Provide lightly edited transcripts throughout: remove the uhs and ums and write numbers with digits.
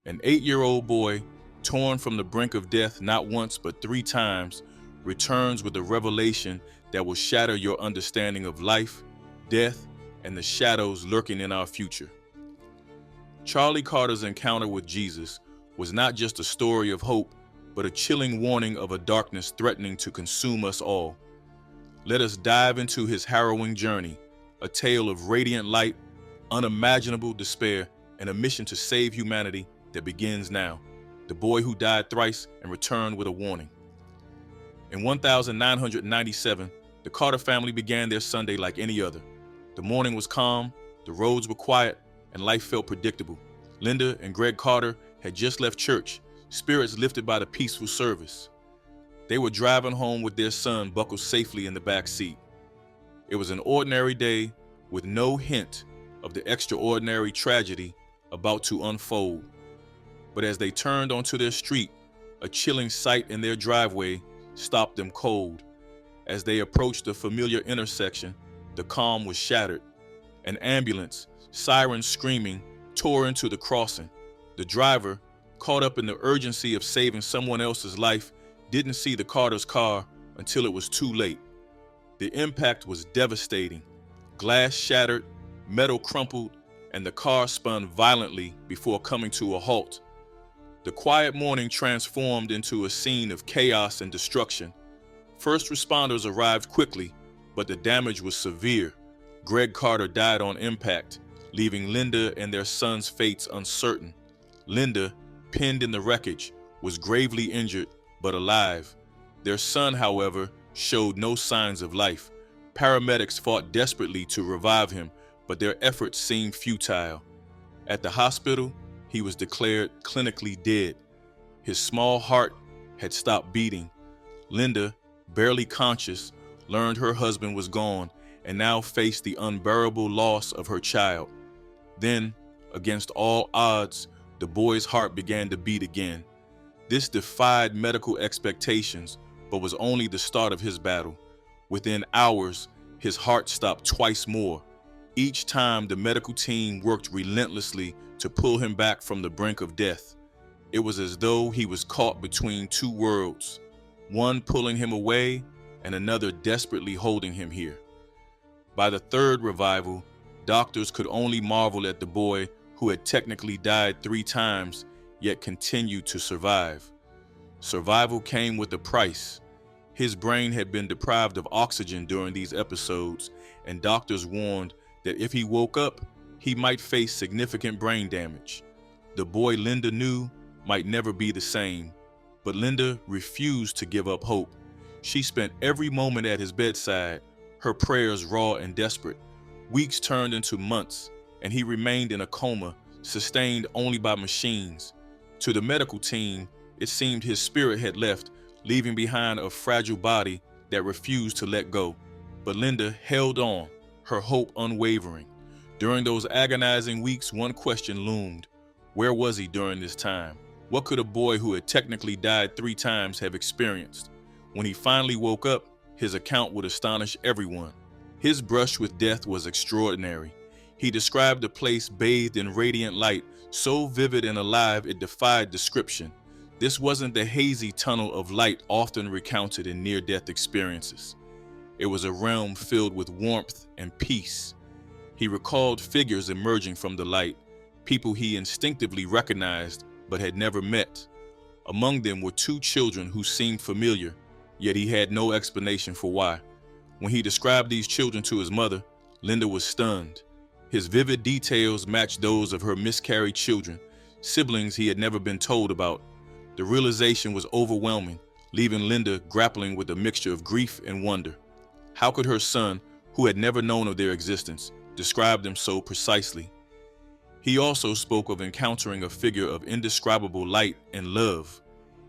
An 8-year-old boy, torn from the brink of death not once but 3 times, returns with a revelation that will shatter your understanding of life, death, and the shadows lurking in our future. Charlie Carter's encounter with Jesus was not just a story of hope, but a chilling warning of a darkness threatening to consume us all. Let us dive into his harrowing journey, a tale of radiant light, unimaginable despair, and a mission to save humanity that begins now. The boy who died thrice and returned with a warning. In 1997, the Carter family began their Sunday like any other. The morning was calm, the roads were quiet, and life felt predictable. Linda and Greg Carter had just left church, spirits lifted by the peaceful service. They were driving home with their son buckled safely in the back seat. It was an ordinary day with no hint of the extraordinary tragedy about to unfold. But as they turned onto their street, a chilling sight in their driveway stopped them cold. As they approached the familiar intersection, the calm was shattered. An ambulance, sirens screaming, tore into the crossing. The driver, caught up in the urgency of saving someone else's life, didn't see the Carter's car until it was too late. The impact was devastating. Glass shattered, metal crumpled, and the car spun violently before coming to a halt. The quiet morning transformed into a scene of chaos and destruction. First responders arrived quickly, but the damage was severe. Greg Carter died on impact, leaving Linda and their son's fates uncertain. Linda, pinned in the wreckage, was gravely injured but alive. Their son, however, showed no signs of life. Paramedics fought desperately to revive him, but their efforts seemed futile. At the hospital, he was declared clinically dead. His small heart had stopped beating. Linda, barely conscious, learned her husband was gone and now faced the unbearable loss of her child. Then, against all odds, the boy's heart began to beat again. This defied medical expectations, but was only the start of his battle. Within hours, his heart stopped twice more. Each time, the medical team worked relentlessly to pull him back from the brink of death. It was as though he was caught between two worlds, one pulling him away and another desperately holding him here. By the third revival, doctors could only marvel at the boy who had technically died 3 times, yet continued to survive. Survival came with a price. His brain had been deprived of oxygen during these episodes, and doctors warned that if he woke up, he might face significant brain damage. The boy Linda knew might never be the same, but Linda refused to give up hope. She spent every moment at his bedside, her prayers raw and desperate. Weeks turned into months, and he remained in a coma, sustained only by machines. To the medical team, it seemed his spirit had left, leaving behind a fragile body that refused to let go. But Linda held on, her hope unwavering. During those agonizing weeks, one question loomed. Where was he during this time? What could a boy who had technically died 3 times have experienced? When he finally woke up, his account would astonish everyone. His brush with death was extraordinary. He described a place bathed in radiant light, so vivid and alive it defied description. This wasn't the hazy tunnel of light often recounted in near-death experiences. It was a realm filled with warmth and peace. He recalled figures emerging from the light, people he instinctively recognized but had never met. Among them were 2 children who seemed familiar, yet he had no explanation for why. When he described these children to his mother, Linda was stunned. His vivid details matched those of her miscarried children, siblings he had never been told about. The realization was overwhelming, leaving Linda grappling with a mixture of grief and wonder. How could her son, who had never known of their existence, describe them so precisely? He also spoke of encountering a figure of indescribable light and love.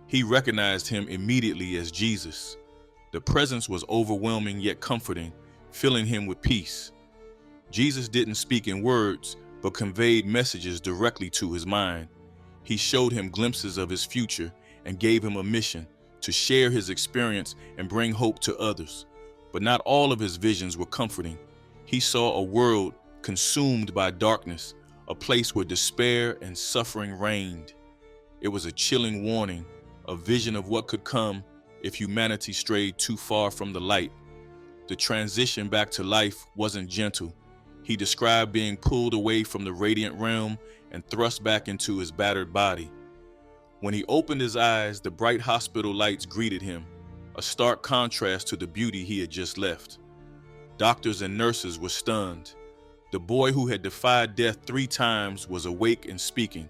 He recognized him immediately as Jesus. The presence was overwhelming yet comforting, filling him with peace. Jesus didn't speak in words, but conveyed messages directly to his mind. He showed him glimpses of his future and gave him a mission to share his experience and bring hope to others. But not all of his visions were comforting. He saw a world consumed by darkness, a place where despair and suffering reigned. It was a chilling warning, a vision of what could come if humanity strayed too far from the light. The transition back to life wasn't gentle. He described being pulled away from the radiant realm and thrust back into his battered body. When he opened his eyes, the bright hospital lights greeted him, a stark contrast to the beauty he had just left. Doctors and nurses were stunned. The boy who had defied death 3 times was awake and speaking.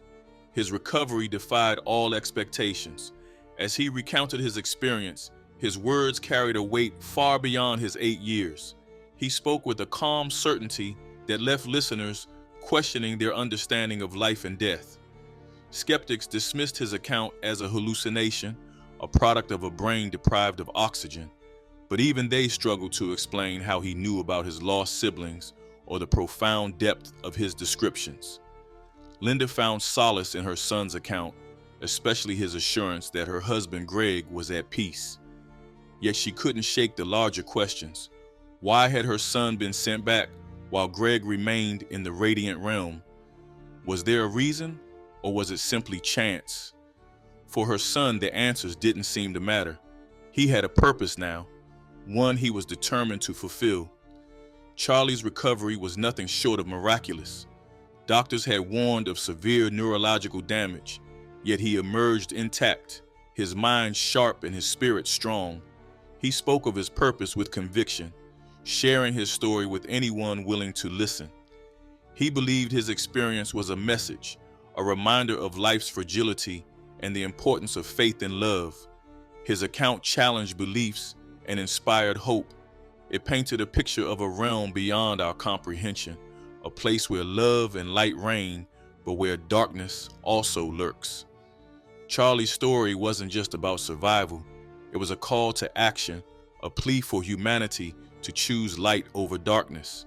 His recovery defied all expectations. As he recounted his experience, his words carried a weight far beyond his 8 years. He spoke with a calm certainty that left listeners questioning their understanding of life and death. Skeptics dismissed his account as a hallucination, a product of a brain deprived of oxygen, but even they struggled to explain how he knew about his lost siblings or the profound depth of his descriptions. Linda found solace in her son's account, especially his assurance that her husband Greg was at peace. Yet she couldn't shake the larger questions. Why had her son been sent back while Greg remained in the radiant realm? Was there a reason, or was it simply chance? For her son, the answers didn't seem to matter. He had a purpose now, one he was determined to fulfill. Charlie's recovery was nothing short of miraculous. Doctors had warned of severe neurological damage, yet he emerged intact, his mind sharp and his spirit strong. He spoke of his purpose with conviction, sharing his story with anyone willing to listen. He believed his experience was a message, a reminder of life's fragility and the importance of faith and love. His account challenged beliefs and inspired hope. It painted a picture of a realm beyond our comprehension, a place where love and light reign, but where darkness also lurks. Charlie's story wasn't just about survival. It was a call to action, a plea for humanity to choose light over darkness.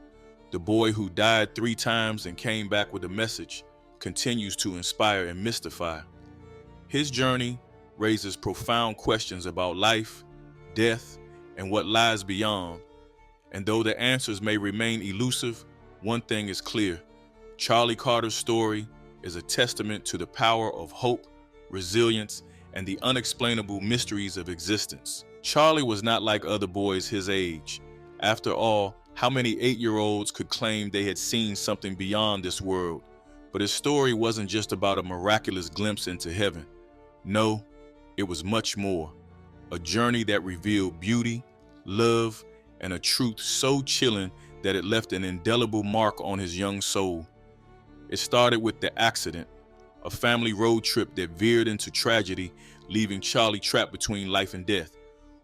The boy who died 3 times and came back with a message continues to inspire and mystify. His journey raises profound questions about life, death, and what lies beyond. And though the answers may remain elusive, one thing is clear. Charlie Carter's story is a testament to the power of hope, resilience, and the unexplainable mysteries of existence. Charlie was not like other boys his age. After all, how many 8-year-olds could claim they had seen something beyond this world? But his story wasn't just about a miraculous glimpse into heaven. No, it was much more. A journey that revealed beauty, love, and a truth so chilling that it left an indelible mark on his young soul. It started with the accident, a family road trip that veered into tragedy, leaving Charlie trapped between life and death.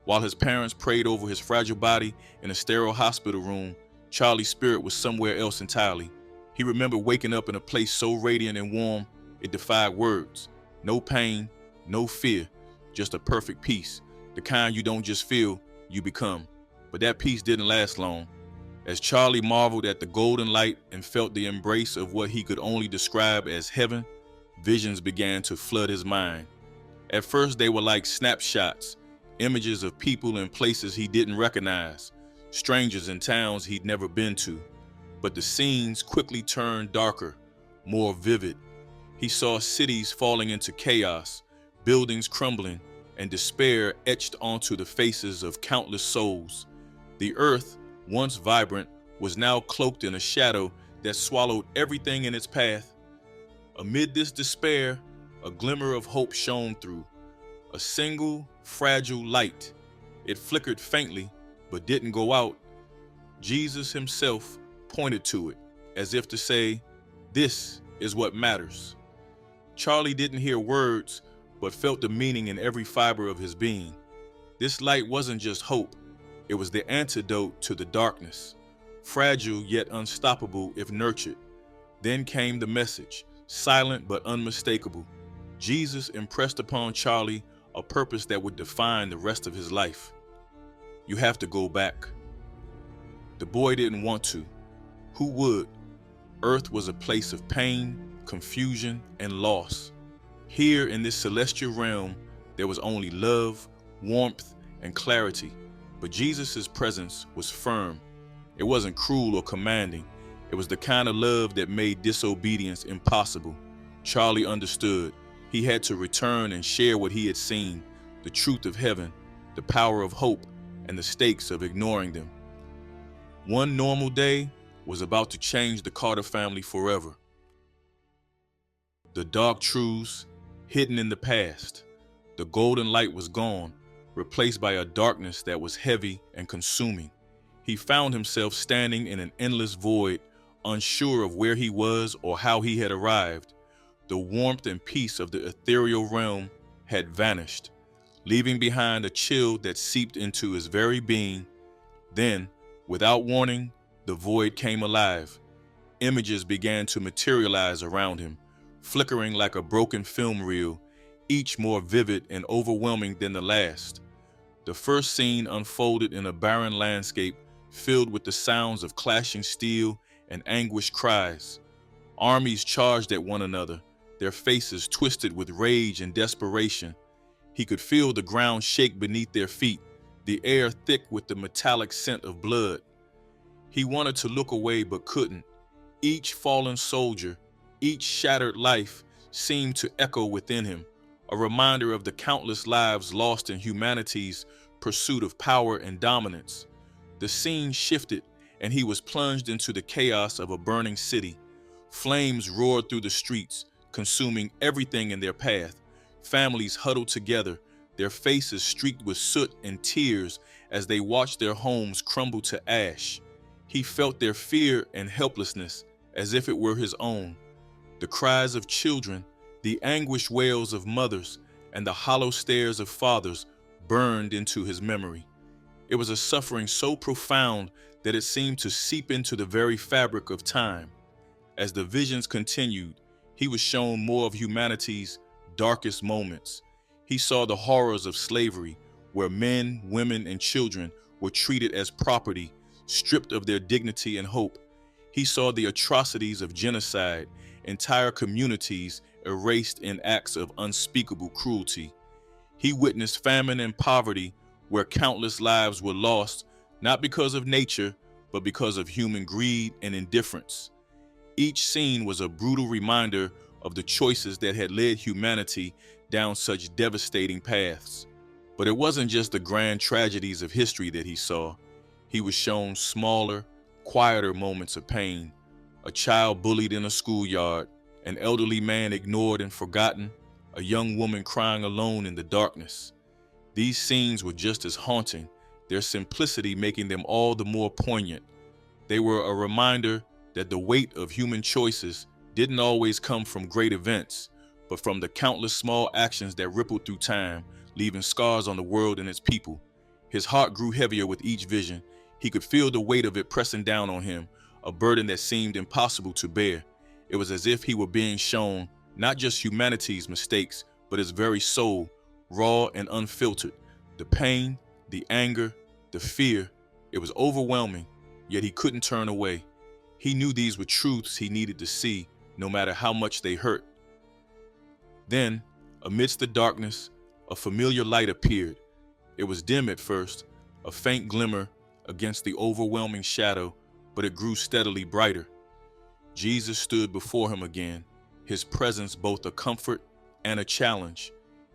While his parents prayed over his fragile body in a sterile hospital room, Charlie's spirit was somewhere else entirely. He remembered waking up in a place so radiant and warm, it defied words. No pain, no fear, just a perfect peace, the kind you don't just feel, you become. But that peace didn't last long. As Charlie marveled at the golden light and felt the embrace of what he could only describe as heaven, visions began to flood his mind. At first, they were like snapshots, images of people and places he didn't recognize, strangers in towns he'd never been to. But the scenes quickly turned darker, more vivid. He saw cities falling into chaos, buildings crumbling, and despair etched onto the faces of countless souls. The earth, once vibrant, was now cloaked in a shadow that swallowed everything in its path. Amid this despair, a glimmer of hope shone through. A single, fragile light. It flickered faintly, but didn't go out. Jesus himself pointed to it, as if to say, "This is what matters." Charlie didn't hear words, but felt the meaning in every fiber of his being. This light wasn't just hope. It was the antidote to the darkness, fragile yet unstoppable if nurtured. Then came the message, silent but unmistakable. Jesus impressed upon Charlie a purpose that would define the rest of his life. You have to go back. The boy didn't want to. Who would? Earth was a place of pain, confusion, and loss. Here in this celestial realm, there was only love, warmth, and clarity. But Jesus' presence was firm. It wasn't cruel or commanding. It was the kind of love that made disobedience impossible. Charlie understood. He had to return and share what he had seen, the truth of heaven, the power of hope, and the stakes of ignoring them. One normal day was about to change the Carter family forever. The dark truths hidden in the past. The golden light was gone, replaced by a darkness that was heavy and consuming. He found himself standing in an endless void, unsure of where he was or how he had arrived. The warmth and peace of the ethereal realm had vanished, leaving behind a chill that seeped into his very being. Then, without warning, the void came alive. Images began to materialize around him, flickering like a broken film reel, each more vivid and overwhelming than the last. The first scene unfolded in a barren landscape filled with the sounds of clashing steel and anguished cries. Armies charged at one another, their faces twisted with rage and desperation. He could feel the ground shake beneath their feet, the air thick with the metallic scent of blood. He wanted to look away but couldn't. Each fallen soldier, each shattered life seemed to echo within him, a reminder of the countless lives lost in humanity's pursuit of power and dominance. The scene shifted, and he was plunged into the chaos of a burning city. Flames roared through the streets, consuming everything in their path. Families huddled together, their faces streaked with soot and tears as they watched their homes crumble to ash. He felt their fear and helplessness as if it were his own. The cries of children, the anguished wails of mothers, and the hollow stares of fathers burned into his memory. It was a suffering so profound that it seemed to seep into the very fabric of time. As the visions continued, he was shown more of humanity's darkest moments. He saw the horrors of slavery, where men, women, and children were treated as property, stripped of their dignity and hope. He saw the atrocities of genocide, entire communities erased in acts of unspeakable cruelty. He witnessed famine and poverty, where countless lives were lost, not because of nature, but because of human greed and indifference. Each scene was a brutal reminder of the choices that had led humanity down such devastating paths. But it wasn't just the grand tragedies of history that he saw. He was shown smaller, quieter moments of pain. A child bullied in a schoolyard, an elderly man ignored and forgotten, a young woman crying alone in the darkness. These scenes were just as haunting, their simplicity making them all the more poignant. They were a reminder that the weight of human choices didn't always come from great events, but from the countless small actions that rippled through time, leaving scars on the world and its people. His heart grew heavier with each vision. He could feel the weight of it pressing down on him, a burden that seemed impossible to bear. It was as if he were being shown not just humanity's mistakes, but his very soul, raw and unfiltered. The pain, the anger, the fear, it was overwhelming, yet he couldn't turn away. He knew these were truths he needed to see, no matter how much they hurt. Then, amidst the darkness, a familiar light appeared. It was dim at first, a faint glimmer against the overwhelming shadow, but it grew steadily brighter. Jesus stood before him again, his presence both a comfort and a challenge.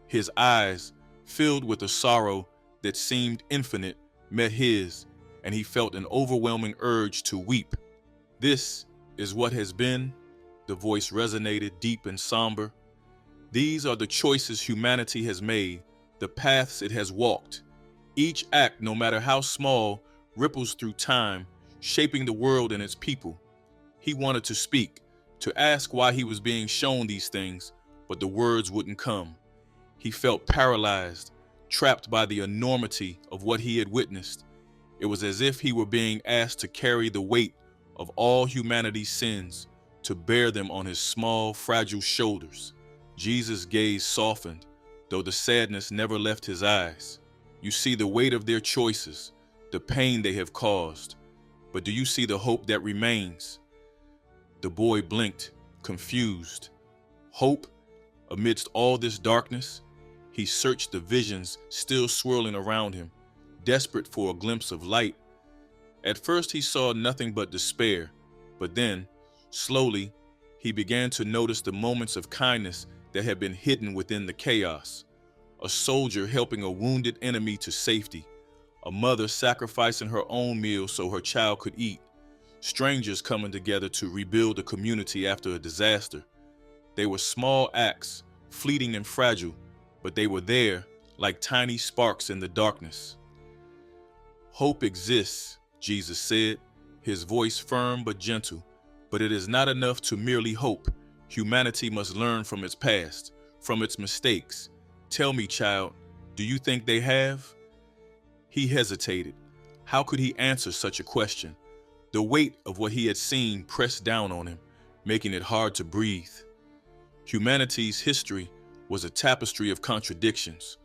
His eyes, filled with a sorrow that seemed infinite, met his, and he felt an overwhelming urge to weep. "This is what has been," the voice resonated deep and somber. "These are the choices humanity has made, the paths it has walked. Each act, no matter how small, ripples through time, shaping the world and its people." He wanted to speak, to ask why he was being shown these things, but the words wouldn't come. He felt paralyzed, trapped by the enormity of what he had witnessed. It was as if he were being asked to carry the weight of all humanity's sins, to bear them on his small, fragile shoulders. Jesus' gaze softened, though the sadness never left his eyes. "You see the weight of their choices, the pain they have caused, but do you see the hope that remains?" The boy blinked, confused. Hope? Amidst all this darkness? He searched the visions still swirling around him, desperate for a glimpse of light. At first he saw nothing but despair, but then, slowly, he began to notice the moments of kindness that had been hidden within the chaos. A soldier helping a wounded enemy to safety. A mother sacrificing her own meal so her child could eat. Strangers coming together to rebuild a community after a disaster. They were small acts, fleeting and fragile, but they were there like tiny sparks in the darkness. Hope exists, Jesus said, his voice firm but gentle. But it is not enough to merely hope. Humanity must learn from its past, from its mistakes. Tell me, child, do you think they have? He hesitated. How could he answer such a question? The weight of what he had seen pressed down on him, making it hard to breathe. Humanity's history was a tapestry of contradictions,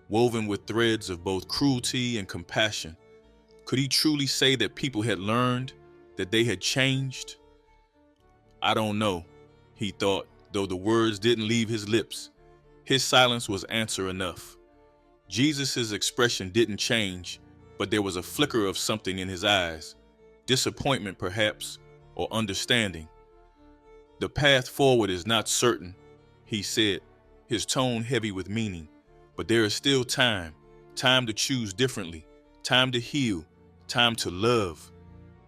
woven with threads of both cruelty and compassion. Could he truly say that people had learned, that they had changed? I don't know, he thought, though the words didn't leave his lips. His silence was answer enough. Jesus' expression didn't change, but there was a flicker of something in his eyes. Disappointment, perhaps, or understanding. The path forward is not certain, he said, his tone heavy with meaning. But there is still time, time to choose differently, time to heal, time to love.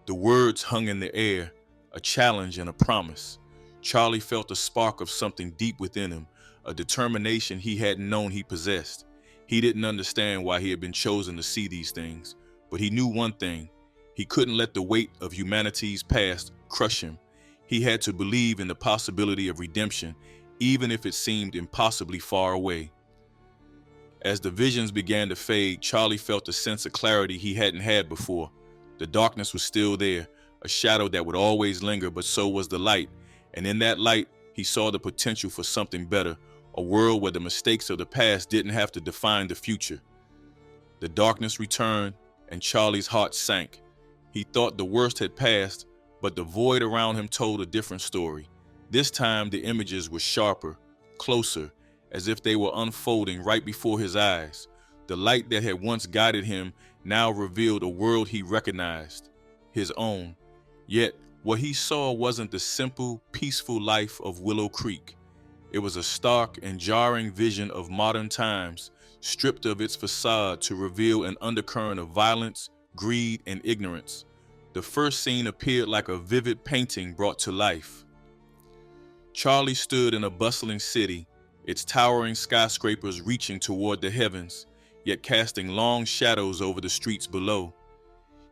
The words hung in the air, a challenge and a promise. Charlie felt a spark of something deep within him, a determination he hadn't known he possessed. He didn't understand why he had been chosen to see these things, but he knew one thing. He couldn't let the weight of humanity's past crush him. He had to believe in the possibility of redemption, even if it seemed impossibly far away. As the visions began to fade, Charlie felt a sense of clarity he hadn't had before. The darkness was still there, a shadow that would always linger, but so was the light. And in that light, he saw the potential for something better, a world where the mistakes of the past didn't have to define the future. The darkness returned, and Charlie's heart sank. He thought the worst had passed, but the void around him told a different story. This time, the images were sharper, closer, as if they were unfolding right before his eyes. The light that had once guided him now revealed a world he recognized, his own. Yet, what he saw wasn't the simple, peaceful life of Willow Creek. It was a stark and jarring vision of modern times, stripped of its facade to reveal an undercurrent of violence, greed, and ignorance. The first scene appeared like a vivid painting brought to life. Charlie stood in a bustling city, its towering skyscrapers reaching toward the heavens, yet casting long shadows over the streets below.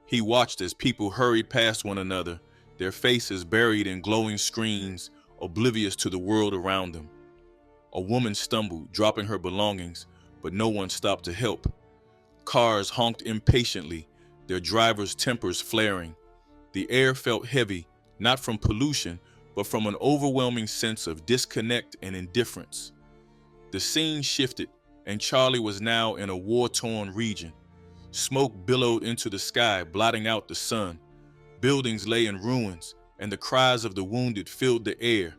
He watched as people hurried past one another, their faces buried in glowing screens, oblivious to the world around them. A woman stumbled, dropping her belongings, but no one stopped to help. Cars honked impatiently, their drivers' tempers flaring. The air felt heavy, not from pollution, but from an overwhelming sense of disconnect and indifference. The scene shifted, and Charlie was now in a war-torn region. Smoke billowed into the sky, blotting out the sun. Buildings lay in ruins, and the cries of the wounded filled the air.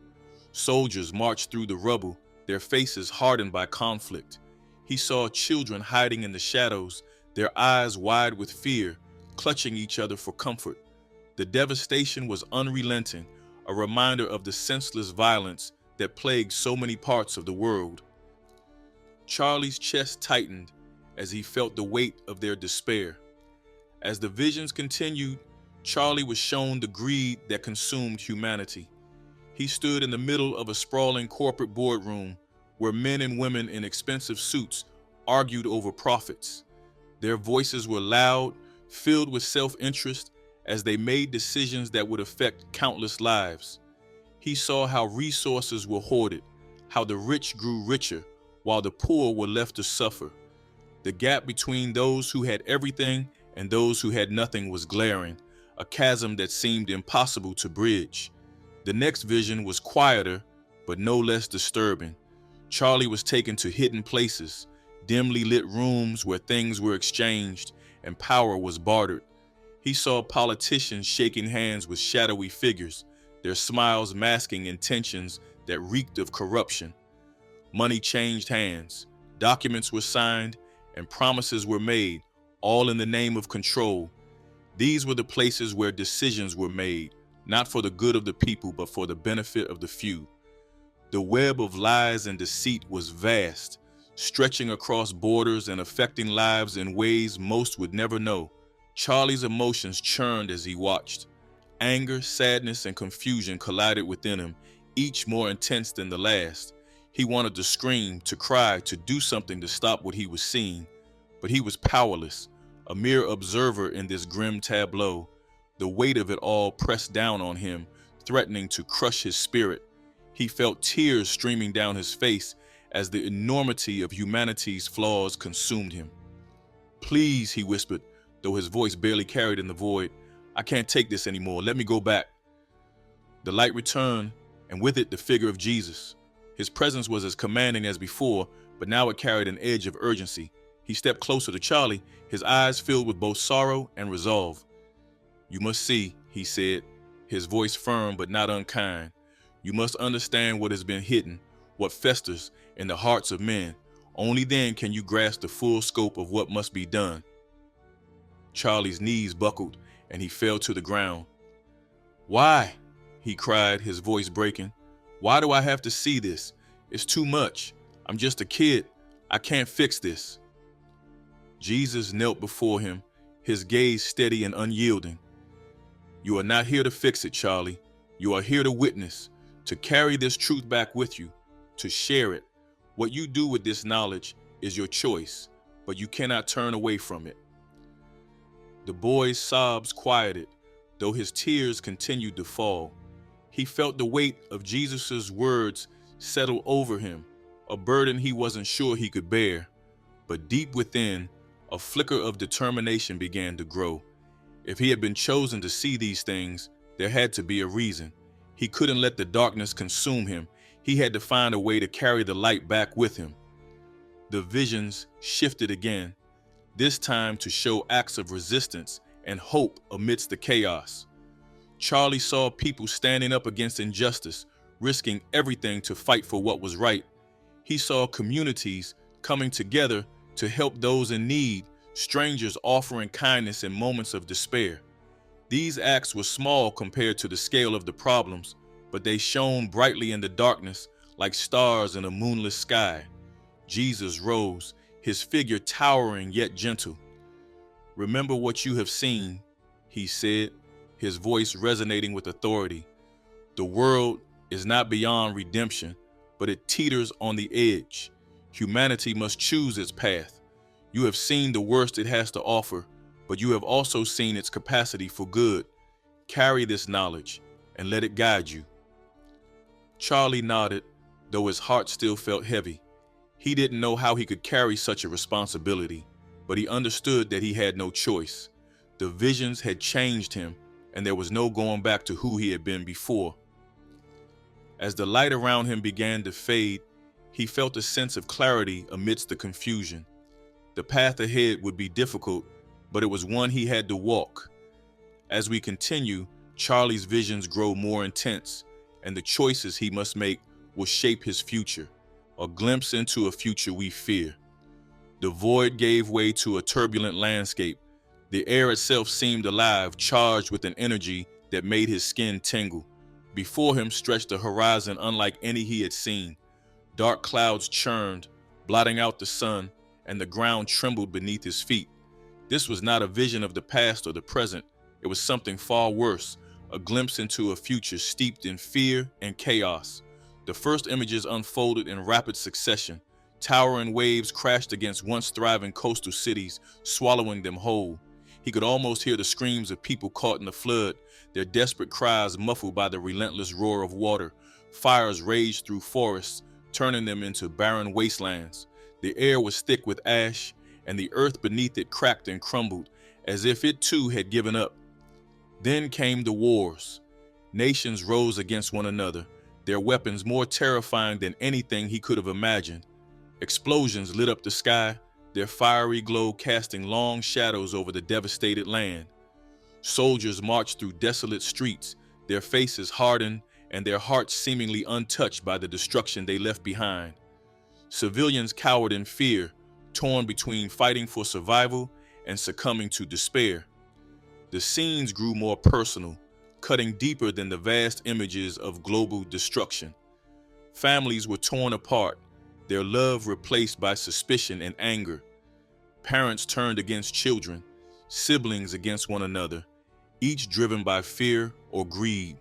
Soldiers marched through the rubble, their faces hardened by conflict. He saw children hiding in the shadows, their eyes wide with fear, clutching each other for comfort. The devastation was unrelenting, a reminder of the senseless violence that plagued so many parts of the world. Charlie's chest tightened as he felt the weight of their despair. As the visions continued, Charlie was shown the greed that consumed humanity. He stood in the middle of a sprawling corporate boardroom where men and women in expensive suits argued over profits. Their voices were loud, filled with self-interest as they made decisions that would affect countless lives. He saw how resources were hoarded, how the rich grew richer while the poor were left to suffer. The gap between those who had everything and those who had nothing was glaring, a chasm that seemed impossible to bridge. The next vision was quieter, but no less disturbing. Charlie was taken to hidden places, dimly lit rooms where things were exchanged and power was bartered. He saw politicians shaking hands with shadowy figures, their smiles masking intentions that reeked of corruption. Money changed hands, documents were signed, and promises were made, all in the name of control. These were the places where decisions were made, not for the good of the people, but for the benefit of the few. The web of lies and deceit was vast, stretching across borders and affecting lives in ways most would never know. Charlie's emotions churned as he watched. Anger, sadness, and confusion collided within him, each more intense than the last. He wanted to scream, to cry, to do something to stop what he was seeing, but he was powerless, a mere observer in this grim tableau. The weight of it all pressed down on him, threatening to crush his spirit. He felt tears streaming down his face as the enormity of humanity's flaws consumed him. "Please," he whispered, though his voice barely carried in the void. "I can't take this anymore. Let me go back." The light returned, and with it the figure of Jesus. His presence was as commanding as before, but now it carried an edge of urgency. He stepped closer to Charlie, his eyes filled with both sorrow and resolve. "You must see," he said, his voice firm but not unkind. "You must understand what has been hidden, what festers in the hearts of men. Only then can you grasp the full scope of what must be done." Charlie's knees buckled, and he fell to the ground. "Why?" he cried, his voice breaking. "Why do I have to see this? It's too much. I'm just a kid. I can't fix this." Jesus knelt before him, his gaze steady and unyielding. "You are not here to fix it, Charlie. You are here to witness, to carry this truth back with you, to share it. What you do with this knowledge is your choice, but you cannot turn away from it." The boy's sobs quieted, though his tears continued to fall. He felt the weight of Jesus' words settle over him, a burden he wasn't sure he could bear. But deep within, a flicker of determination began to grow. If he had been chosen to see these things, there had to be a reason. He couldn't let the darkness consume him. He had to find a way to carry the light back with him. The visions shifted again, this time to show acts of resistance and hope amidst the chaos. Charlie saw people standing up against injustice, risking everything to fight for what was right. He saw communities coming together to help those in need, strangers offering kindness in moments of despair. These acts were small compared to the scale of the problems, but they shone brightly in the darkness like stars in a moonless sky. Jesus rose, his figure towering yet gentle. "Remember what you have seen," he said, his voice resonating with authority. "The world is not beyond redemption, but it teeters on the edge. Humanity must choose its path. You have seen the worst it has to offer, but you have also seen its capacity for good. Carry this knowledge and let it guide you." Charlie nodded, though his heart still felt heavy. He didn't know how he could carry such a responsibility, but he understood that he had no choice. The visions had changed him, and there was no going back to who he had been before. As the light around him began to fade, he felt a sense of clarity amidst the confusion. The path ahead would be difficult, but it was one he had to walk. As we continue, Charlie's visions grow more intense, and the choices he must make will shape his future, a glimpse into a future we fear. The void gave way to a turbulent landscape. The air itself seemed alive, charged with an energy that made his skin tingle. Before him stretched a horizon unlike any he had seen. Dark clouds churned, blotting out the sun, and the ground trembled beneath his feet. This was not a vision of the past or the present. It was something far worse, a glimpse into a future steeped in fear and chaos. The first images unfolded in rapid succession. Towering waves crashed against once thriving coastal cities, swallowing them whole. He could almost hear the screams of people caught in the flood, their desperate cries muffled by the relentless roar of water. Fires raged through forests, turning them into barren wastelands. The air was thick with ash, and the earth beneath it cracked and crumbled, as if it too had given up. Then came the wars. Nations rose against one another, their weapons more terrifying than anything he could have imagined. Explosions lit up the sky, their fiery glow casting long shadows over the devastated land. Soldiers marched through desolate streets, their faces hardened and their hearts seemingly untouched by the destruction they left behind. Civilians cowered in fear, torn between fighting for survival and succumbing to despair. The scenes grew more personal, cutting deeper than the vast images of global destruction. Families were torn apart, their love replaced by suspicion and anger. Parents turned against children, siblings against one another, each driven by fear or greed.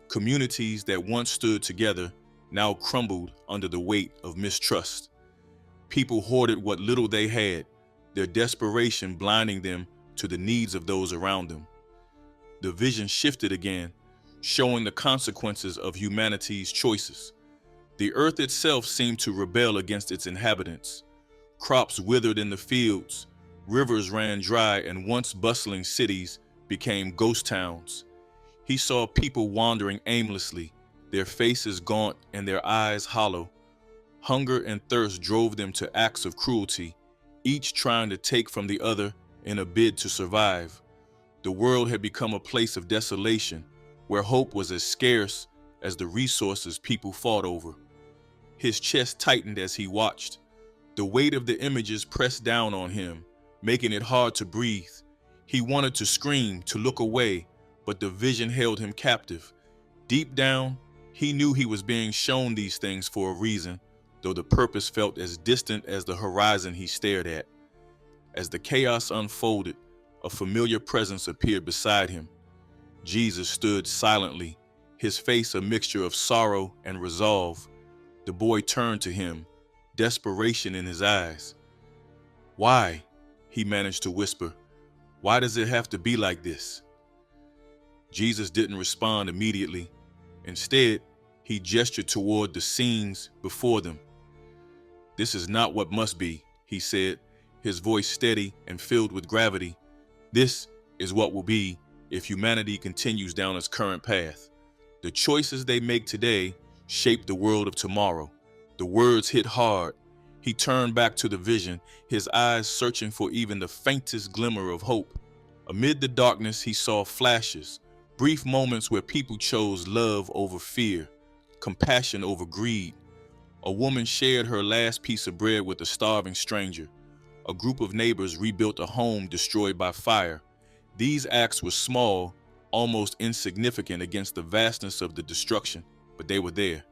Communities that once stood together now crumbled under the weight of mistrust. People hoarded what little they had, their desperation blinding them to the needs of those around them. The vision shifted again, showing the consequences of humanity's choices. The earth itself seemed to rebel against its inhabitants. Crops withered in the fields, rivers ran dry, and once bustling cities became ghost towns. He saw people wandering aimlessly, their faces gaunt and their eyes hollow. Hunger and thirst drove them to acts of cruelty, each trying to take from the other in a bid to survive. The world had become a place of desolation, where hope was as scarce as the resources people fought over. His chest tightened as he watched. The weight of the images pressed down on him, making it hard to breathe. He wanted to scream, to look away, but the vision held him captive. Deep down, he knew he was being shown these things for a reason, though the purpose felt as distant as the horizon he stared at. As the chaos unfolded, a familiar presence appeared beside him. Jesus stood silently, his face a mixture of sorrow and resolve. The boy turned to him, desperation in his eyes. "Why?" he managed to whisper. "Why does it have to be like this?" Jesus didn't respond immediately. Instead, he gestured toward the scenes before them. "This is not what must be," he said, his voice steady and filled with gravity. "This is what will be if humanity continues down its current path. The choices they make today shape the world of tomorrow." The words hit hard. He turned back to the vision, his eyes searching for even the faintest glimmer of hope. Amid the darkness, he saw flashes, brief moments where people chose love over fear, compassion over greed. A woman shared her last piece of bread with a starving stranger. A group of neighbors rebuilt a home destroyed by fire. These acts were small, almost insignificant against the vastness of the destruction, but they were there.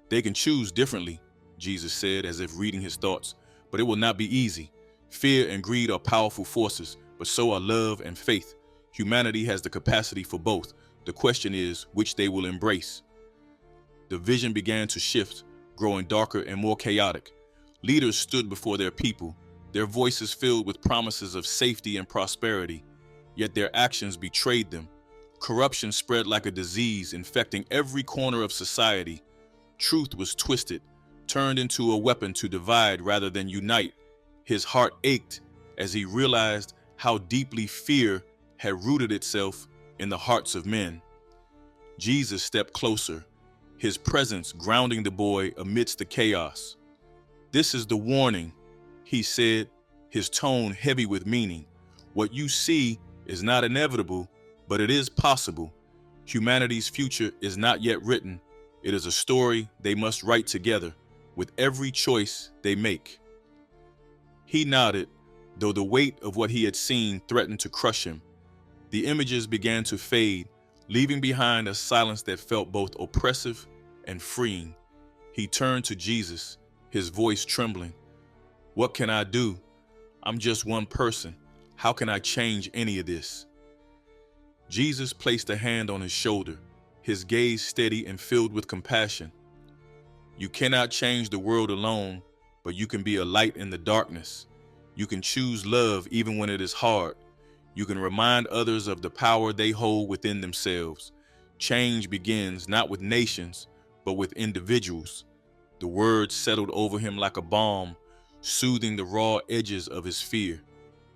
"They can choose differently," Jesus said, as if reading his thoughts, "but it will not be easy. Fear and greed are powerful forces, but so are love and faith. Humanity has the capacity for both. The question is which they will embrace." The vision began to shift, growing darker and more chaotic. Leaders stood before their people, their voices filled with promises of safety and prosperity, yet their actions betrayed them. Corruption spread like a disease, infecting every corner of society. Truth was twisted, turned into a weapon to divide rather than unite. His heart ached as he realized how deeply fear had rooted itself in the hearts of men. Jesus stepped closer, his presence grounding the boy amidst the chaos. "This is the warning," he said, his tone heavy with meaning. "What you see is not inevitable, but it is possible. Humanity's future is not yet written. It is a story they must write together, with every choice they make." He nodded, though the weight of what he had seen threatened to crush him. The images began to fade, leaving behind a silence that felt both oppressive and freeing. He turned to Jesus, his voice trembling. "What can I do? I'm just one person. How can I change any of this?" Jesus placed a hand on his shoulder, his gaze steady and filled with compassion. "You cannot change the world alone, but you can be a light in the darkness. You can choose love even when it is hard. You can remind others of the power they hold within themselves. Change begins not with nations, but with individuals." The words settled over him like a balm, soothing the raw edges of his fear.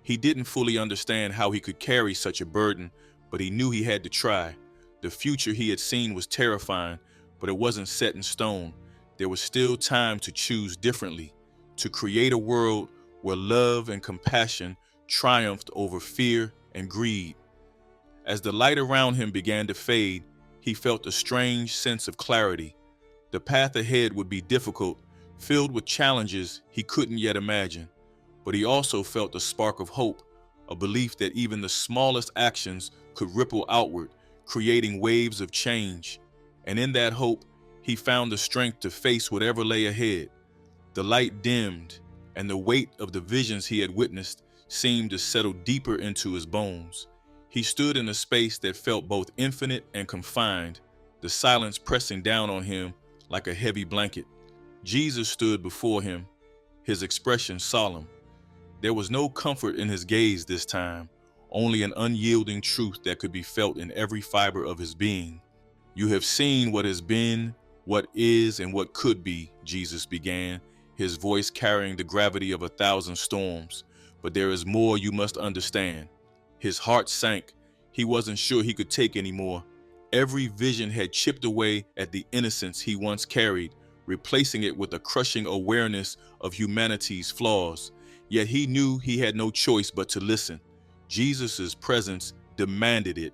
He didn't fully understand how he could carry such a burden, but he knew he had to try. The future he had seen was terrifying, but it wasn't set in stone. There was still time to choose differently, to create a world where love and compassion triumphed over fear and greed. As the light around him began to fade, he felt a strange sense of clarity. The path ahead would be difficult, filled with challenges he couldn't yet imagine. But he also felt a spark of hope, a belief that even the smallest actions could ripple outward, creating waves of change. And in that hope, he found the strength to face whatever lay ahead. The light dimmed, and the weight of the visions he had witnessed seemed to settle deeper into his bones. He stood in a space that felt both infinite and confined, the silence pressing down on him like a heavy blanket. Jesus stood before him, his expression solemn. There was no comfort in his gaze this time, only an unyielding truth that could be felt in every fiber of his being. "You have seen what has been, what is, and what could be," Jesus began, his voice carrying the gravity of 1,000 storms. "But there is more you must understand." His heart sank. He wasn't sure he could take anymore. Every vision had chipped away at the innocence he once carried, replacing it with a crushing awareness of humanity's flaws. Yet he knew he had no choice but to listen. Jesus' presence demanded it.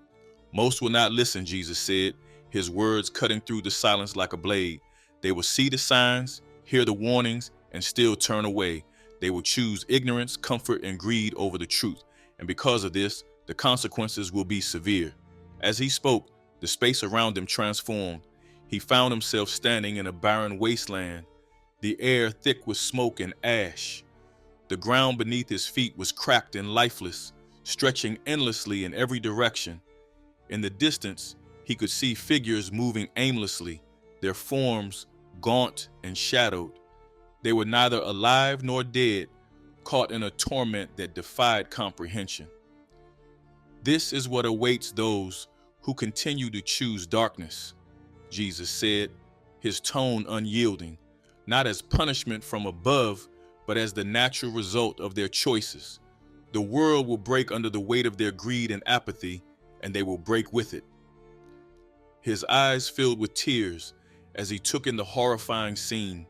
"Most will not listen," Jesus said, his words cutting through the silence like a blade. "They will see the signs, hear the warnings, and still turn away. They will choose ignorance, comfort, and greed over the truth. And because of this, the consequences will be severe." As he spoke, the space around him transformed. He found himself standing in a barren wasteland, the air thick with smoke and ash. The ground beneath his feet was cracked and lifeless, stretching endlessly in every direction. In the distance, he could see figures moving aimlessly, their forms gaunt and shadowed. They were neither alive nor dead, caught in a torment that defied comprehension. "This is what awaits those who continue to choose darkness," Jesus said, his tone unyielding, "not as punishment from above, but as the natural result of their choices. The world will break under the weight of their greed and apathy, and they will break with it." His eyes filled with tears as he took in the horrifying scene.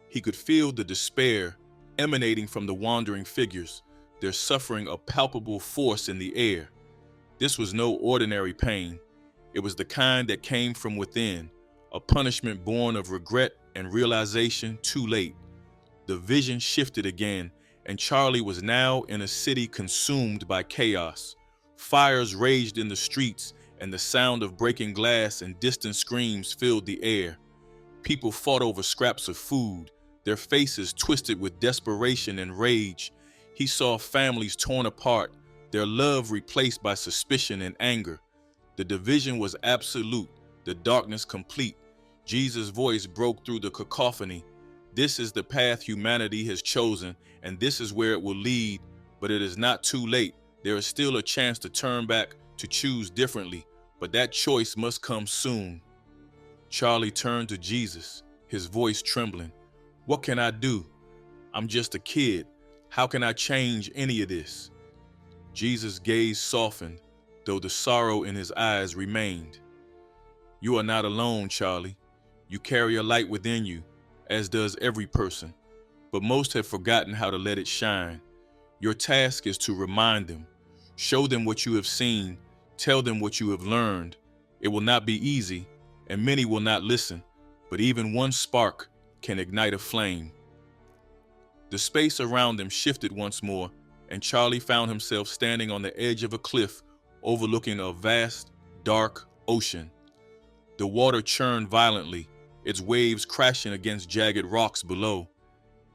He could feel the despair emanating from the wandering figures, their suffering a palpable force in the air. This was no ordinary pain. It was the kind that came from within, a punishment born of regret and realization too late. The vision shifted again, and Charlie was now in a city consumed by chaos. Fires raged in the streets, and the sound of breaking glass and distant screams filled the air. People fought over scraps of food, their faces twisted with desperation and rage. He saw families torn apart, their love replaced by suspicion and anger. The division was absolute, the darkness complete. Jesus' voice broke through the cacophony. "This is the path humanity has chosen, and this is where it will lead. But it is not too late. There is still a chance to turn back, to choose differently. But that choice must come soon." Charlie turned to Jesus, his voice trembling. "What can I do? I'm just a kid. How can I change any of this?" Jesus' gaze softened, though the sorrow in his eyes remained. "You are not alone, Charlie. You carry a light within you, as does every person, but most have forgotten how to let it shine. Your task is to remind them, show them what you have seen, tell them what you have learned. It will not be easy, and many will not listen, but even one spark can ignite a flame." The space around them shifted once more, and Charlie found himself standing on the edge of a cliff overlooking a vast, dark ocean. The water churned violently, its waves crashing against jagged rocks below.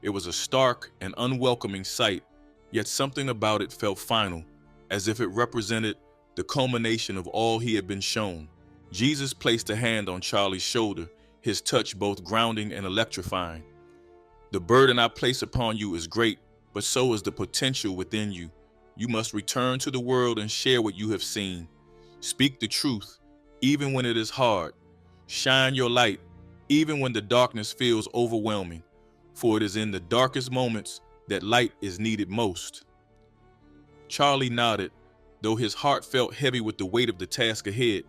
It was a stark and unwelcoming sight, yet something about it felt final, as if it represented the culmination of all he had been shown. Jesus placed a hand on Charlie's shoulder, his touch both grounding and electrifying. "The burden I place upon you is great, but so is the potential within you. You must return to the world and share what you have seen. Speak the truth, even when it is hard. Shine your light, even when the darkness feels overwhelming, for it is in the darkest moments that light is needed most." Charlie nodded, though his heart felt heavy with the weight of the task ahead.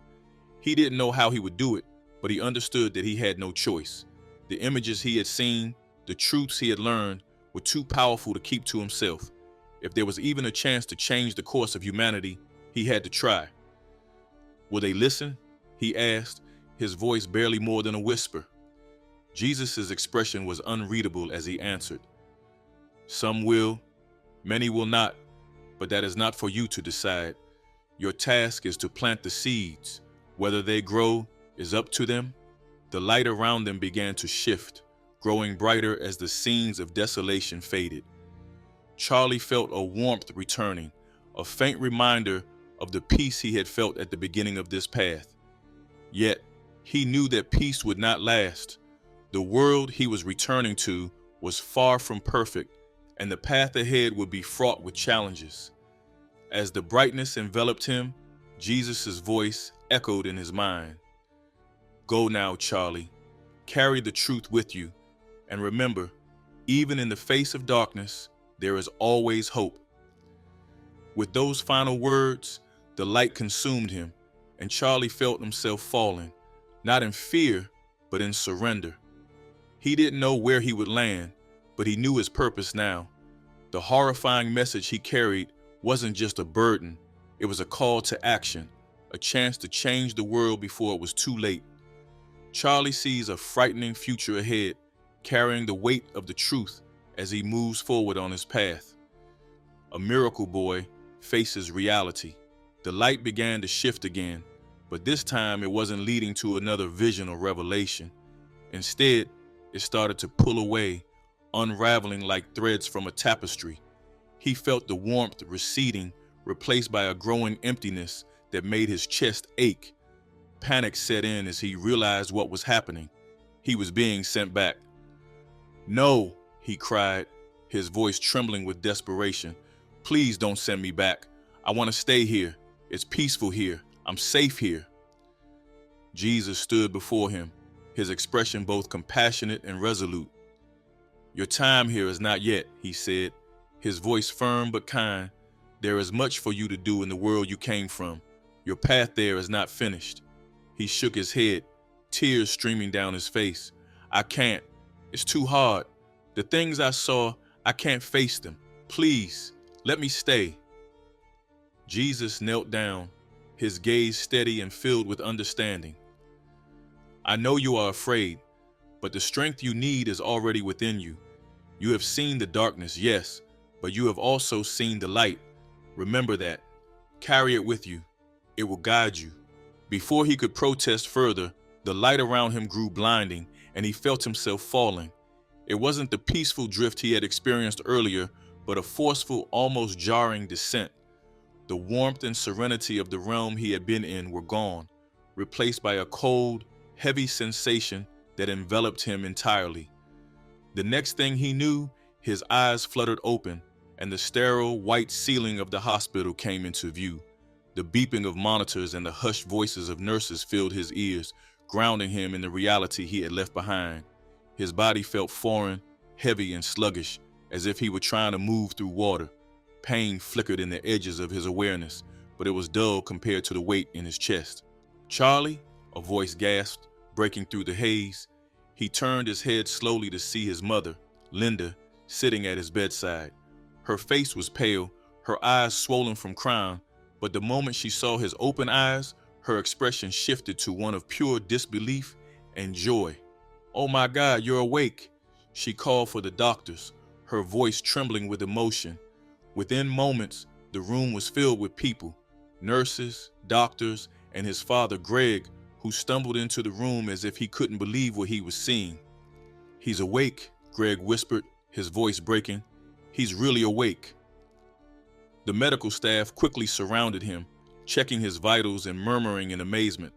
He didn't know how he would do it, but he understood that he had no choice. The images he had seen, the truths he had learned, were too powerful to keep to himself. If there was even a chance to change the course of humanity, he had to try. "Will they listen?" he asked, his voice barely more than a whisper. Jesus' expression was unreadable as he answered, "Some will, many will not, but that is not for you to decide. Your task is to plant the seeds. Whether they grow is up to them." The light around them began to shift, growing brighter as the scenes of desolation faded. Charlie felt a warmth returning, a faint reminder of the peace he had felt at the beginning of this path. Yet, he knew that peace would not last. The world he was returning to was far from perfect, and the path ahead would be fraught with challenges. As the brightness enveloped him, Jesus' voice echoed in his mind. Go now, Charlie. Carry the truth with you. And remember, even in the face of darkness, there is always hope. With those final words, the light consumed him, and Charlie felt himself falling, not in fear, but in surrender. He didn't know where he would land, but he knew his purpose now. The horrifying message he carried wasn't just a burden, it was a call to action, a chance to change the world before it was too late. Charlie sees a frightening future ahead, carrying the weight of the truth as he moves forward on his path. A miracle boy faces reality. The light began to shift again, but this time it wasn't leading to another vision or revelation. Instead, it started to pull away, unraveling like threads from a tapestry. He felt the warmth receding, replaced by a growing emptiness that made his chest ache. Panic set in as he realized what was happening. He was being sent back. No, he cried, his voice trembling with desperation. Please don't send me back. I want to stay here. It's peaceful here. I'm safe here. Jesus stood before him, his expression both compassionate and resolute. Your time here is not yet, he said, his voice firm but kind. There is much for you to do in the world you came from. Your path there is not finished. He shook his head, tears streaming down his face. I can't. It's too hard. The things I saw, I can't face them. Please, let me stay. Jesus knelt down, his gaze steady and filled with understanding. I know you are afraid, but the strength you need is already within you. You have seen the darkness, yes, but you have also seen the light. Remember that. Carry it with you. It will guide you. Before he could protest further, the light around him grew blinding, and he felt himself falling. It wasn't the peaceful drift he had experienced earlier, but a forceful, almost jarring descent. The warmth and serenity of the realm he had been in were gone, replaced by a cold, heavy sensation that enveloped him entirely. The next thing he knew, his eyes fluttered open, and the sterile, white ceiling of the hospital came into view. The beeping of monitors and the hushed voices of nurses filled his ears, grounding him in the reality he had left behind. His body felt foreign, heavy and sluggish, as if he were trying to move through water. Pain flickered in the edges of his awareness, but it was dull compared to the weight in his chest. Charlie, a voice gasped, breaking through the haze. He turned his head slowly to see his mother, Linda, sitting at his bedside. Her face was pale, her eyes swollen from crying, but the moment she saw his open eyes, her expression shifted to one of pure disbelief and joy. Oh my God, you're awake. She called for the doctors, her voice trembling with emotion. Within moments, the room was filled with people, nurses, doctors, and his father, Greg, who stumbled into the room as if he couldn't believe what he was seeing. He's awake, Greg whispered, his voice breaking. He's really awake. The medical staff quickly surrounded him, checking his vitals and murmuring in amazement.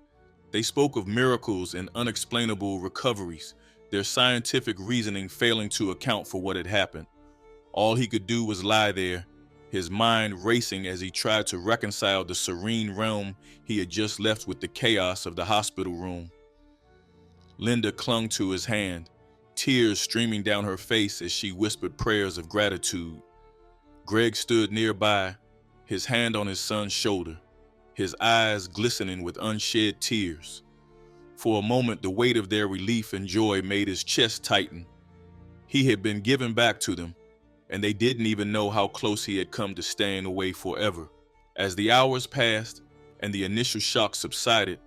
They spoke of miracles and unexplainable recoveries, their scientific reasoning failing to account for what had happened. All he could do was lie there, his mind racing as he tried to reconcile the serene realm he had just left with the chaos of the hospital room. Linda clung to his hand, tears streaming down her face as she whispered prayers of gratitude. Greg stood nearby, his hand on his son's shoulder, his eyes glistening with unshed tears. For a moment, the weight of their relief and joy made his chest tighten. He had been given back to them, and they didn't even know how close he had come to staying away forever. As the hours passed and the initial shock subsided,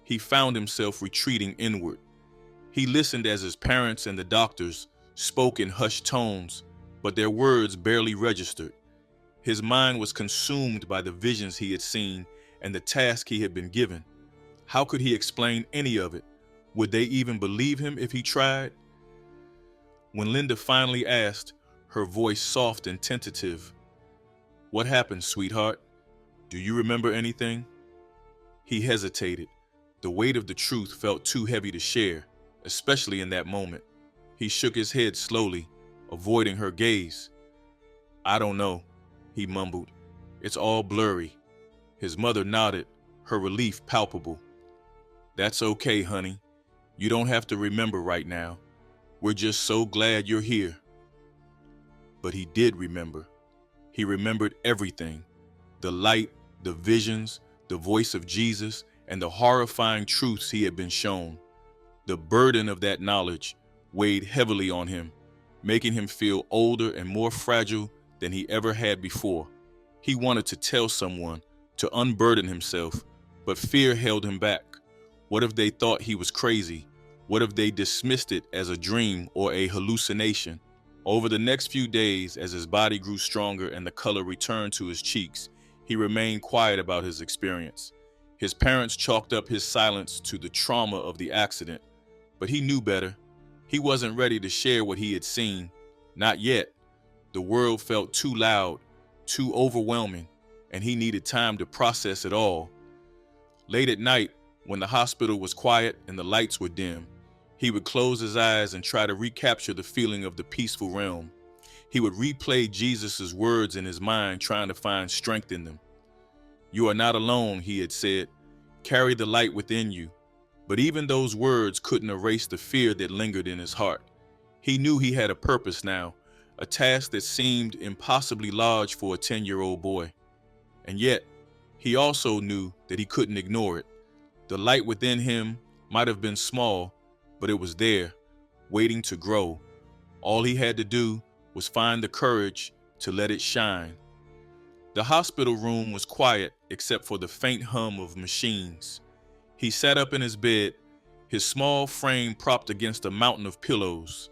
he found himself retreating inward. He listened as his parents and the doctors spoke in hushed tones, but their words barely registered. His mind was consumed by the visions he had seen and the task he had been given. How could he explain any of it? Would they even believe him if he tried? When Linda finally asked, her voice soft and tentative, "What happened, sweetheart? Do you remember anything?" He hesitated. The weight of the truth felt too heavy to share, especially in that moment. He shook his head slowly, avoiding her gaze. "I don't know," he mumbled. "It's all blurry." His mother nodded, her relief palpable. "That's okay, honey. You don't have to remember right now. We're just so glad you're here." But he did remember. He remembered everything. The light, the visions, the voice of Jesus, and the horrifying truths he had been shown. The burden of that knowledge weighed heavily on him, making him feel older and more fragile than he ever had before. He wanted to tell someone, to unburden himself, but fear held him back. What if they thought he was crazy? What if they dismissed it as a dream or a hallucination? Over the next few days, as his body grew stronger and the color returned to his cheeks, he remained quiet about his experience. His parents chalked up his silence to the trauma of the accident, but he knew better. He wasn't ready to share what he had seen. Not yet. The world felt too loud, too overwhelming, and he needed time to process it all. Late at night, when the hospital was quiet and the lights were dim, he would close his eyes and try to recapture the feeling of the peaceful realm. He would replay Jesus' words in his mind, trying to find strength in them. "You are not alone," he had said. "Carry the light within you." But even those words couldn't erase the fear that lingered in his heart. He knew he had a purpose now, a task that seemed impossibly large for a 10-year-old boy. And yet, he also knew that he couldn't ignore it. The light within him might have been small, but it was there, waiting to grow. All he had to do was find the courage to let it shine. The hospital room was quiet except for the faint hum of machines. He sat up in his bed, his small frame propped against a mountain of pillows.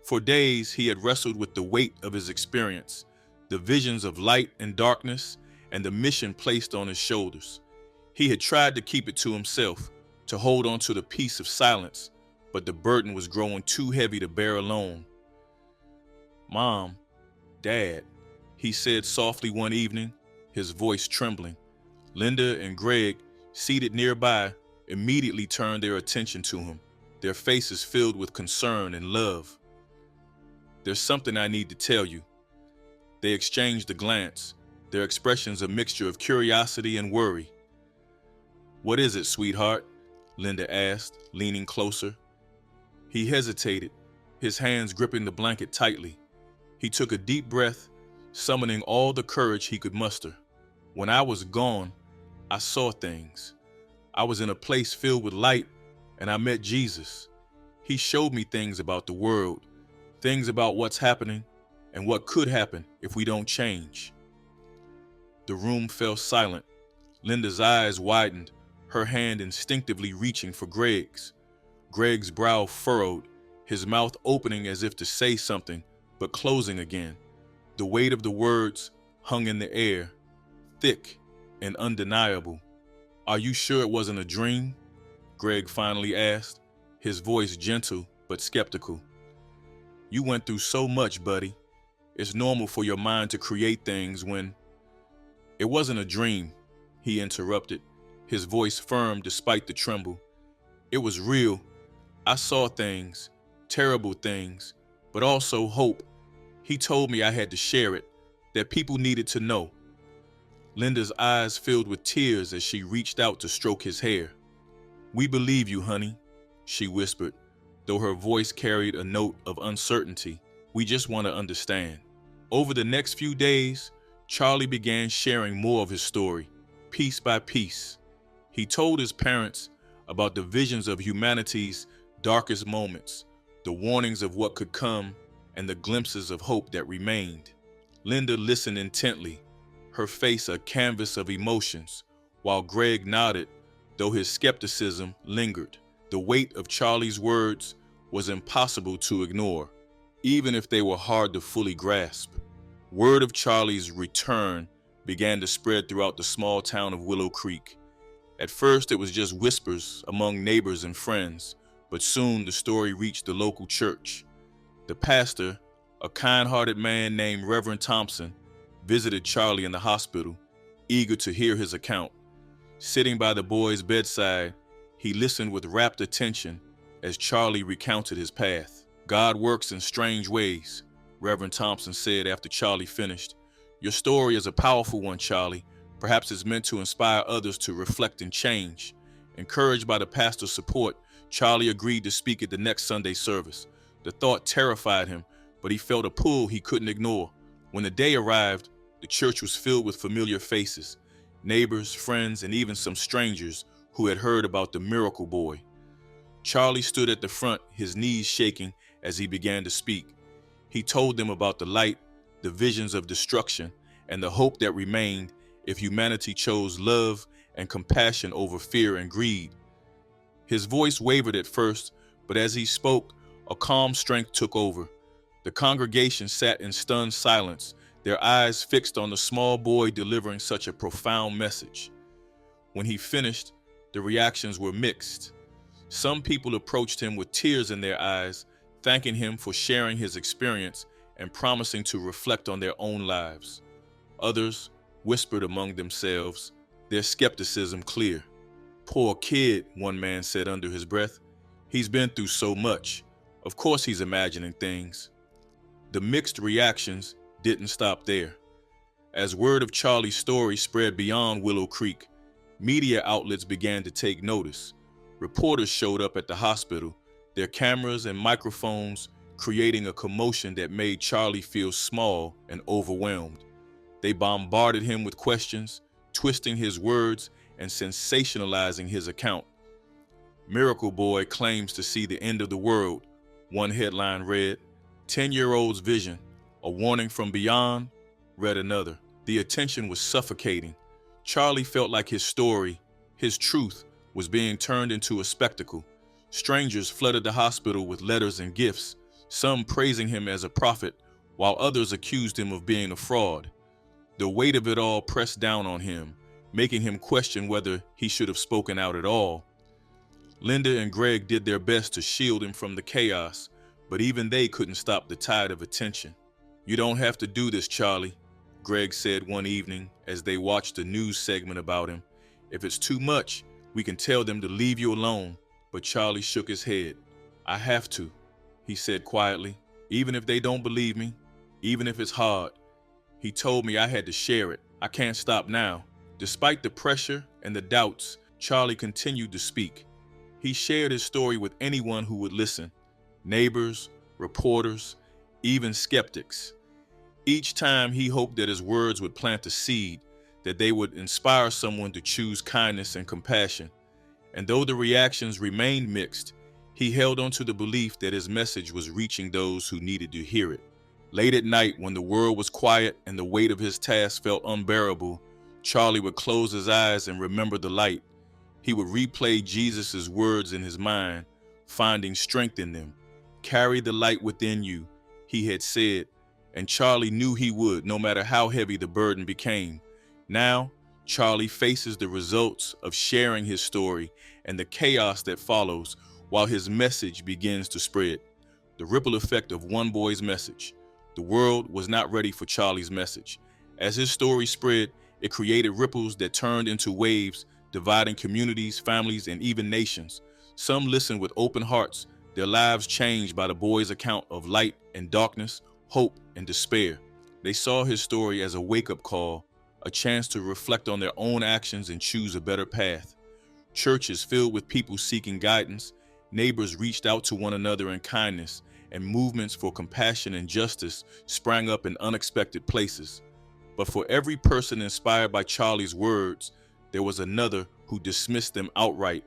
For days, he had wrestled with the weight of his experience, the visions of light and darkness, and the mission placed on his shoulders. He had tried to keep it to himself, to hold on to the peace of silence, but the burden was growing too heavy to bear alone. "Mom, Dad," he said softly one evening, his voice trembling. Linda and Greg, seated nearby, immediately turned their attention to him, their faces filled with concern and love. "There's something I need to tell you." They exchanged a glance, their expressions a mixture of curiosity and worry. "What is it, sweetheart?" Linda asked, leaning closer. He hesitated, his hands gripping the blanket tightly. He took a deep breath, summoning all the courage he could muster. "When I was gone, I saw things. I was in a place filled with light, and I met Jesus. He showed me things about the world, things about what's happening, and what could happen if we don't change." The room fell silent. Linda's eyes widened, her hand instinctively reaching for Greg's. Greg's brow furrowed, his mouth opening as if to say something, but closing again. The weight of the words hung in the air, thick and undeniable. "Are you sure it wasn't a dream?" Greg finally asked, his voice gentle but skeptical. "You went through so much, buddy. It's normal for your mind to create things when—" "It wasn't a dream," he interrupted, his voice firm despite the tremble. "It was real. I saw things, terrible things, but also hope. He told me I had to share it, that people needed to know." Linda's eyes filled with tears as she reached out to stroke his hair. "We believe you, honey," she whispered, though her voice carried a note of uncertainty. "We just want to understand." Over the next few days, Charlie began sharing more of his story, piece by piece. He told his parents about the visions of humanity's darkest moments, the warnings of what could come, and the glimpses of hope that remained. Linda listened intently, her face a canvas of emotions, while Greg nodded, though his skepticism lingered. The weight of Charlie's words was impossible to ignore, even if they were hard to fully grasp. Word of Charlie's return began to spread throughout the small town of Willow Creek. At first, it was just whispers among neighbors and friends, But soon the story reached the local church. The pastor, a kind-hearted man named Reverend Thompson, visited Charlie in the hospital, eager to hear his account. Sitting by the boy's bedside, he listened with rapt attention as Charlie recounted his path. "God works in strange ways," Reverend Thompson said after Charlie finished. "Your story is a powerful one, Charlie. Perhaps it's meant to inspire others to reflect and change." Encouraged by the pastor's support, Charlie agreed to speak at the next Sunday service. The thought terrified him, but he felt a pull he couldn't ignore. When the day arrived, the church was filled with familiar faces, neighbors, friends, and even some strangers who had heard about the miracle boy. Charlie stood at the front, his knees shaking as he began to speak. He told them about the light, the visions of destruction, and the hope that remained if humanity chose love and compassion over fear and greed. His voice wavered at first, but as he spoke, a calm strength took over. The congregation sat in stunned silence, their eyes fixed on the small boy delivering such a profound message. When he finished, the reactions were mixed. Some people approached him with tears in their eyes, thanking him for sharing his experience and promising to reflect on their own lives. Others whispered among themselves, their skepticism clear. "Poor kid," one man said under his breath. "He's been through so much. Of course he's imagining things." The mixed reactions didn't stop there. As word of Charlie's story spread beyond Willow Creek, media outlets began to take notice. Reporters showed up at the hospital, their cameras and microphones creating a commotion that made Charlie feel small and overwhelmed. They bombarded him with questions, twisting his words and sensationalizing his account. "Miracle Boy claims to see the end of the world," one headline read. "10-year-old's vision, a warning from beyond," read another. The attention was suffocating. Charlie felt like his story, his truth, was being turned into a spectacle. Strangers flooded the hospital with letters and gifts, some praising him as a prophet, while others accused him of being a fraud. The weight of it all pressed down on him, making him question whether he should have spoken out at all. Linda and Greg did their best to shield him from the chaos, but even they couldn't stop the tide of attention. "You don't have to do this, Charlie," Greg said one evening as they watched a news segment about him. "If it's too much, we can tell them to leave you alone." But Charlie shook his head. "I have to," he said quietly, "even if they don't believe me, even if it's hard. He told me I had to share it. I can't stop now." Despite the pressure and the doubts, Charlie continued to speak. He shared his story with anyone who would listen, neighbors, reporters, even skeptics. Each time he hoped that his words would plant a seed, that they would inspire someone to choose kindness and compassion. And though the reactions remained mixed, he held on to the belief that his message was reaching those who needed to hear it. Late at night, when the world was quiet and the weight of his task felt unbearable, Charlie would close his eyes and remember the light. He would replay Jesus' words in his mind, finding strength in them. "Carry the light within you," he had said, and Charlie knew he would, no matter how heavy the burden became. Now, Charlie faces the results of sharing his story and the chaos that follows while his message begins to spread. The ripple effect of one boy's message. The world was not ready for Charlie's message. As his story spread, it created ripples that turned into waves, dividing communities, families, and even nations. Some listened with open hearts, their lives changed by the boy's account of light and darkness, hope and despair. They saw his story as a wake-up call, a chance to reflect on their own actions and choose a better path. Churches filled with people seeking guidance, neighbors reached out to one another in kindness, and movements for compassion and justice sprang up in unexpected places. But for every person inspired by Charlie's words, there was another who dismissed them outright.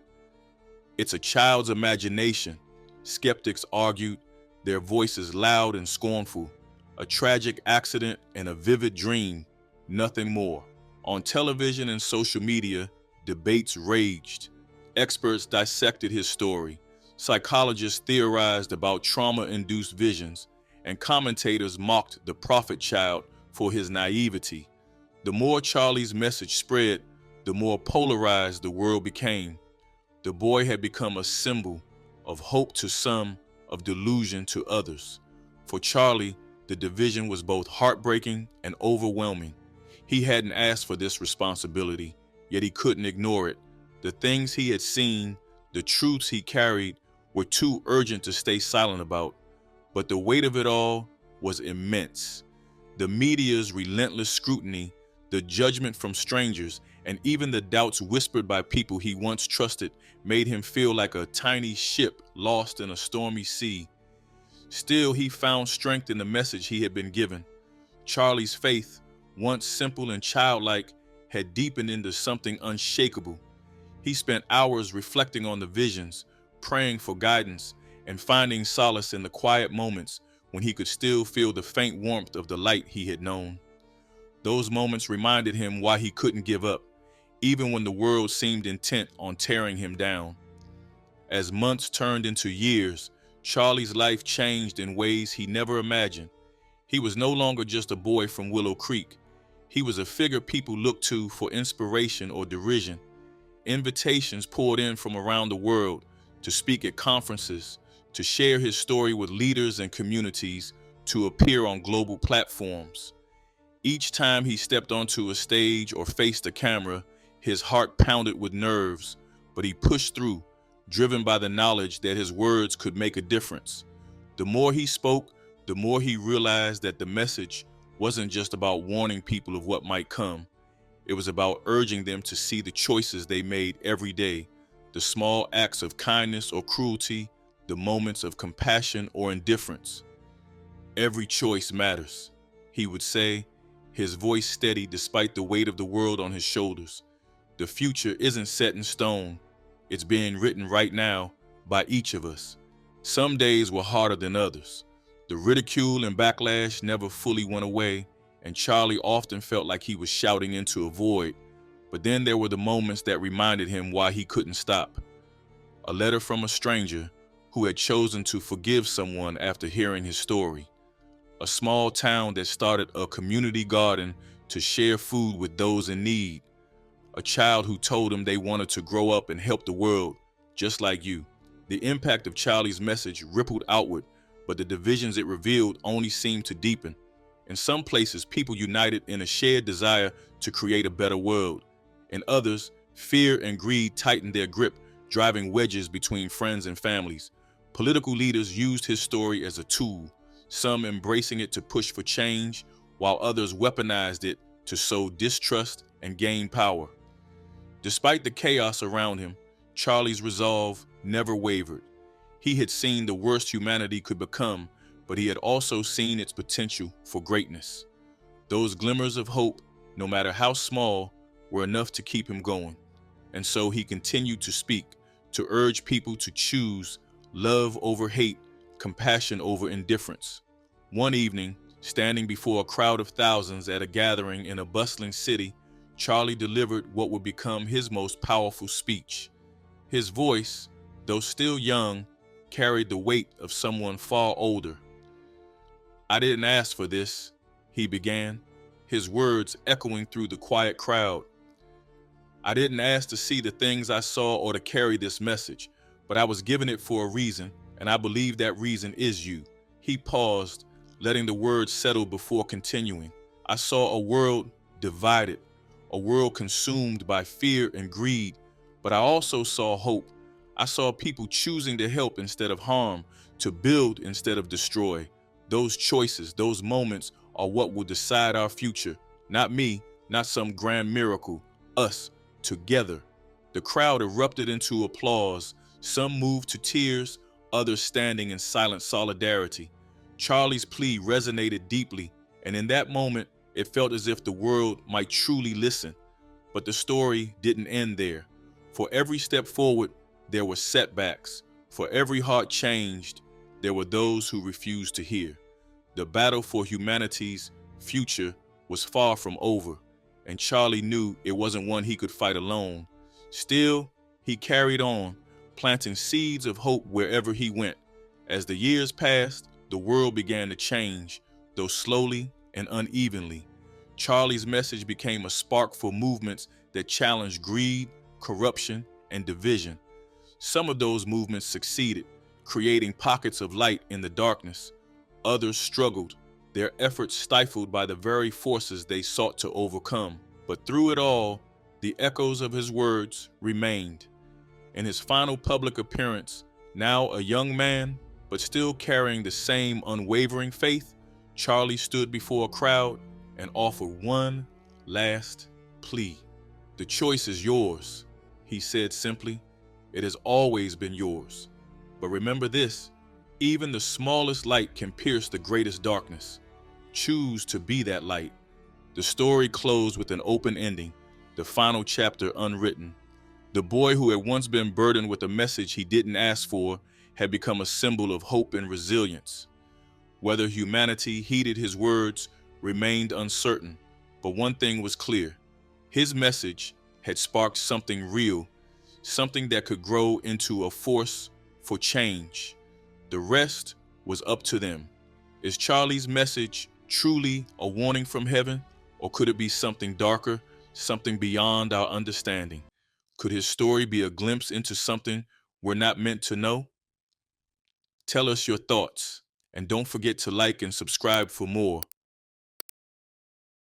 "It's a child's imagination," skeptics argued, their voices loud and scornful. "A tragic accident and a vivid dream, nothing more." On television and social media, debates raged. Experts dissected his story. Psychologists theorized about trauma-induced visions, and commentators mocked the prophet child for his naivety. The more Charlie's message spread, the more polarized the world became. The boy had become a symbol, of hope to some, of delusion to others. For Charlie, the division was both heartbreaking and overwhelming. He hadn't asked for this responsibility, yet he couldn't ignore it. The things he had seen, the truths he carried, were too urgent to stay silent about. But the weight of it all was immense. The media's relentless scrutiny, the judgment from strangers, and even the doubts whispered by people he once trusted made him feel like a tiny ship lost in a stormy sea. Still, he found strength in the message he had been given. Charlie's faith, once simple and childlike, had deepened into something unshakable. He spent hours reflecting on the visions, praying for guidance, and finding solace in the quiet moments when he could still feel the faint warmth of the light he had known. Those moments reminded him why he couldn't give up, even when the world seemed intent on tearing him down. As months turned into years, Charlie's life changed in ways he never imagined. He was no longer just a boy from Willow Creek. He was a figure people looked to for inspiration or derision. Invitations poured in from around the world to speak at conferences, to share his story with leaders and communities, to appear on global platforms. Each time he stepped onto a stage or faced a camera, his heart pounded with nerves, but he pushed through, driven by the knowledge that his words could make a difference. The more he spoke, the more he realized that the message wasn't just about warning people of what might come. It was about urging them to see the choices they made every day, the small acts of kindness or cruelty, the moments of compassion or indifference. Every choice matters, he would say, his voice steady despite the weight of the world on his shoulders. The future isn't set in stone. It's being written right now by each of us. Some days were harder than others. The ridicule and backlash never fully went away, and Charlie often felt like he was shouting into a void. But then there were the moments that reminded him why he couldn't stop. A letter from a stranger who had chosen to forgive someone after hearing his story. A small town that started a community garden to share food with those in need. A child who told him they wanted to grow up and help the world, just like you. The impact of Charlie's message rippled outward, but the divisions it revealed only seemed to deepen. In some places, people united in a shared desire to create a better world. In others, fear and greed tightened their grip, driving wedges between friends and families. Political leaders used his story as a tool, some embracing it to push for change, while others weaponized it to sow distrust and gain power. Despite the chaos around him, Charlie's resolve never wavered. He had seen the worst humanity could become, but he had also seen its potential for greatness. Those glimmers of hope, no matter how small, were enough to keep him going. And so he continued to speak, to urge people to choose love over hate, compassion over indifference. One evening, standing before a crowd of thousands at a gathering in a bustling city, Charlie delivered what would become his most powerful speech. His voice, though still young, carried the weight of someone far older. "I didn't ask for this," he began, his words echoing through the quiet crowd. "I didn't ask to see the things I saw or to carry this message, but I was given it for a reason, and I believe that reason is you." He paused, letting the words settle before continuing. "I saw a world divided, a world consumed by fear and greed, but I also saw hope. I saw people choosing to help instead of harm, to build instead of destroy. Those choices, those moments are what will decide our future. Not me, not some grand miracle. Us, together." The crowd erupted into applause, some moved to tears, others standing in silent solidarity. Charlie's plea resonated deeply, and in that moment, it felt as if the world might truly listen. But the story didn't end there. For every step forward, there were setbacks. For every heart changed, there were those who refused to hear. The battle for humanity's future was far from over, and Charlie knew it wasn't one he could fight alone. Still, he carried on, planting seeds of hope wherever he went. As the years passed, the world began to change, though slowly and unevenly. Charlie's message became a spark for movements that challenged greed, corruption, and division. Some of those movements succeeded, creating pockets of light in the darkness. Others struggled, their efforts stifled by the very forces they sought to overcome. But through it all, the echoes of his words remained. In his final public appearance, now a young man, but still carrying the same unwavering faith, Charlie stood before a crowd and offered one last plea. "The choice is yours," he said simply. "It has always been yours. But remember this, even the smallest light can pierce the greatest darkness. Choose to be that light." The story closed with an open ending, the final chapter unwritten. The boy who had once been burdened with a message he didn't ask for had become a symbol of hope and resilience. Whether humanity heeded his words remained uncertain, but one thing was clear. His message had sparked something real, something that could grow into a force for change. The rest was up to them. Is Charlie's message truly a warning from heaven, or could it be something darker, something beyond our understanding? Could his story be a glimpse into something we're not meant to know? Tell us your thoughts, and don't forget to like and subscribe for more.